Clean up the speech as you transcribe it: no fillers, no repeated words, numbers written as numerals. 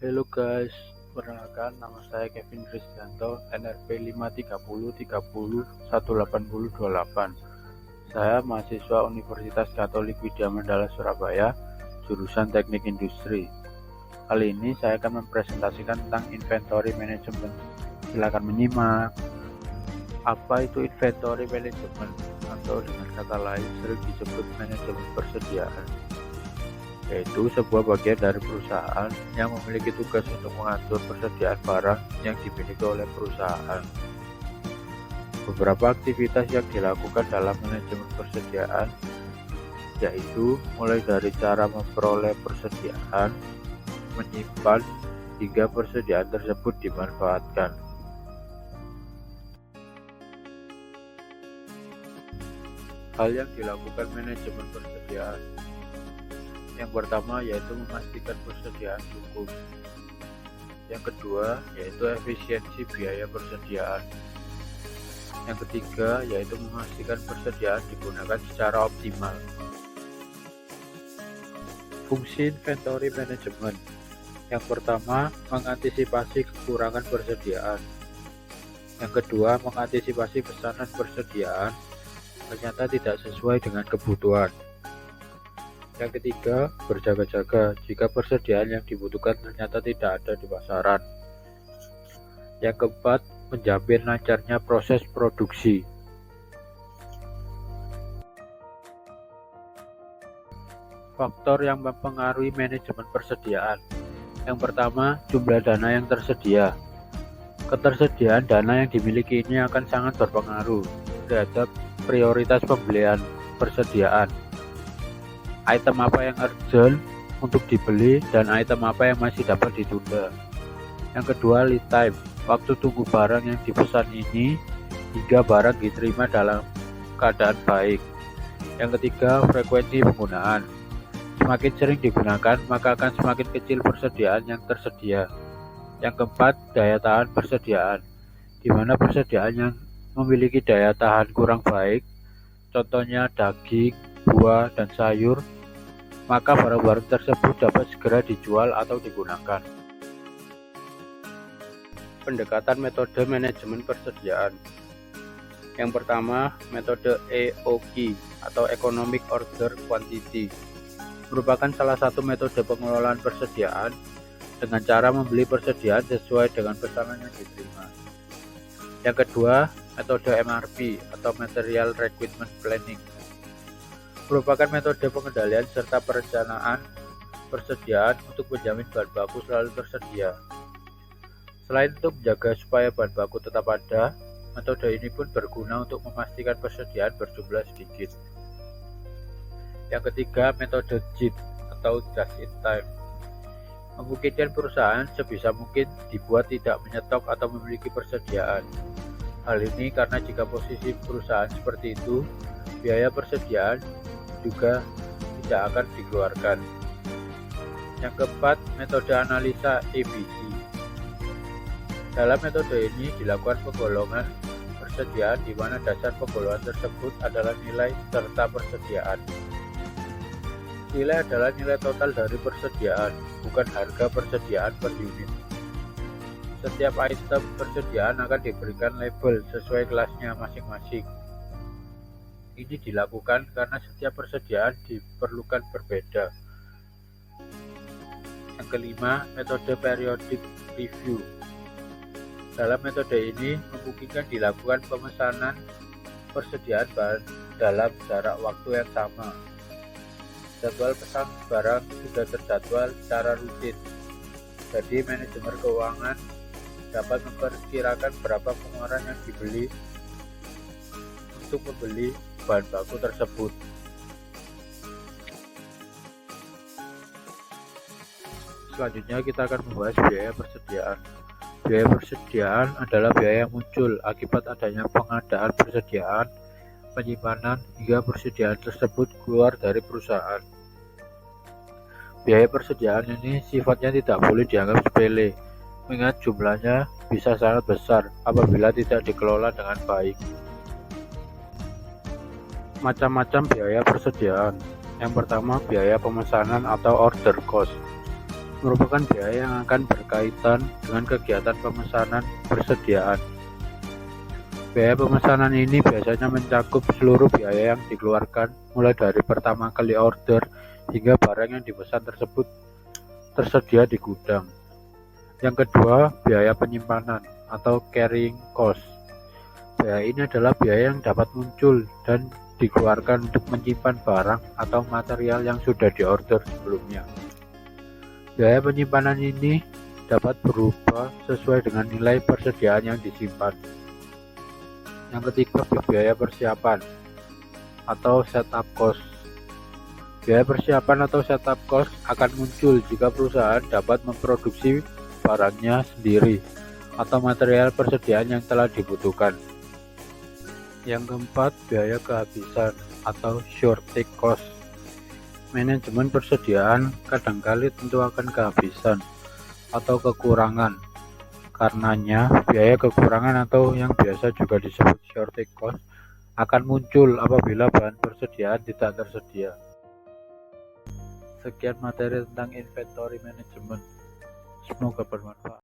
Halo guys, perkenalkan nama saya Kevin Krisdianto, NRP 530301828. Saya mahasiswa Universitas Katolik Widya Mandala Surabaya, jurusan Teknik Industri. Kali ini saya akan mempresentasikan tentang inventory management. Silakan menyimak. Apa itu inventory management, atau dengan kata lain sering disebut manajemen persediaan? Yaitu sebuah bagian dari perusahaan yang memiliki tugas untuk mengatur persediaan barang yang dimiliki oleh perusahaan. Beberapa aktivitas yang dilakukan dalam manajemen persediaan yaitu mulai dari cara memperoleh persediaan, menyimpan, hingga persediaan tersebut dimanfaatkan. Hal yang dilakukan manajemen persediaan: yang pertama yaitu memastikan persediaan cukup. Yang kedua yaitu efisiensi biaya persediaan. Yang ketiga yaitu memastikan persediaan digunakan secara optimal. Fungsi inventory management: yang pertama mengantisipasi kekurangan persediaan. Yang kedua mengantisipasi pesanan persediaan ternyata tidak sesuai dengan kebutuhan. Yang ketiga, berjaga-jaga jika persediaan yang dibutuhkan ternyata tidak ada di pasaran. Yang keempat, menjamin lancarnya proses produksi. Faktor yang mempengaruhi manajemen persediaan: yang pertama, jumlah dana yang tersedia. Ketersediaan dana yang dimiliki ini akan sangat berpengaruh terhadap prioritas pembelian persediaan. Item apa yang urgent untuk dibeli dan item apa yang masih dapat ditunda. Yang kedua, lead time, waktu tunggu barang yang dipesan ini hingga barang diterima dalam keadaan baik. Yang ketiga, frekuensi penggunaan. Semakin sering digunakan, maka akan semakin kecil persediaan yang tersedia. Yang keempat, daya tahan persediaan, di mana persediaan yang memiliki daya tahan kurang baik, contohnya daging, buah, dan sayur, maka barang-barang tersebut dapat segera dijual atau digunakan. Pendekatan metode manajemen persediaan: yang pertama, metode EOQ atau Economic Order Quantity merupakan salah satu metode pengelolaan persediaan dengan cara membeli persediaan sesuai dengan pesanan yang diterima. Yang kedua, metode MRP atau Material Requirement Planning merupakan metode pengendalian serta perencanaan persediaan untuk menjamin bahan baku selalu tersedia. Selain untuk menjaga supaya bahan baku tetap ada, metode ini pun berguna untuk memastikan persediaan berjumlah sedikit. Yang ketiga, metode JIT atau Just in Time memungkinkan perusahaan sebisa mungkin dibuat tidak menyetok atau memiliki persediaan. Hal ini karena jika posisi perusahaan seperti itu, biaya persediaan juga tidak akan dikeluarkan. Yang keempat, metode analisa ABC. Dalam metode ini dilakukan penggolongan persediaan di mana dasar penggolongan tersebut adalah nilai serta persediaan. Nilai adalah nilai total dari persediaan, bukan harga persediaan per unit. Setiap item persediaan akan diberikan label sesuai kelasnya masing-masing. Ini dilakukan karena setiap persediaan diperlukan berbeda. Yang kelima, metode periodic review. Dalam metode ini memungkinkan dilakukan pemesanan persediaan bahan dalam jarak waktu yang sama. Jadwal pesan barang sudah terjadwal secara rutin, jadi manajemen keuangan dapat memperkirakan berapa pengeluaran yang dibeli untuk membeli bahan baku tersebut. Selanjutnya kita akan membahas biaya persediaan. Biaya persediaan adalah biaya yang muncul akibat adanya pengadaan persediaan, penyimpanan, hingga persediaan tersebut keluar dari perusahaan. Biaya persediaan ini sifatnya tidak boleh dianggap sepele, mengingat jumlahnya bisa sangat besar apabila tidak dikelola dengan baik. Macam-macam biaya persediaan. Yang pertama, biaya pemesanan atau order cost. merupakan biaya yang akan berkaitan dengan kegiatan pemesanan persediaan. Biaya pemesanan ini biasanya mencakup seluruh biaya yang dikeluarkan mulai dari pertama kali order hingga barang yang dipesan tersebut tersedia di gudang. Yang kedua, biaya penyimpanan atau carrying cost. Biaya ini adalah biaya yang dapat muncul dan dikeluarkan untuk menyimpan barang atau material yang sudah diorder sebelumnya. Biaya penyimpanan ini dapat berubah sesuai dengan nilai persediaan yang disimpan. Yang ketiga, biaya persiapan atau setup cost. Biaya persiapan atau setup cost akan muncul jika perusahaan dapat memproduksi barangnya sendiri atau material persediaan yang telah dibutuhkan. Yang keempat, biaya kehabisan atau shortage cost. Manajemen persediaan kadangkali tentu akan kehabisan atau kekurangan. Karenanya, biaya kekurangan atau yang biasa juga disebut shortage cost akan muncul apabila bahan persediaan tidak tersedia. Sekian materi tentang inventory management. Semoga bermanfaat.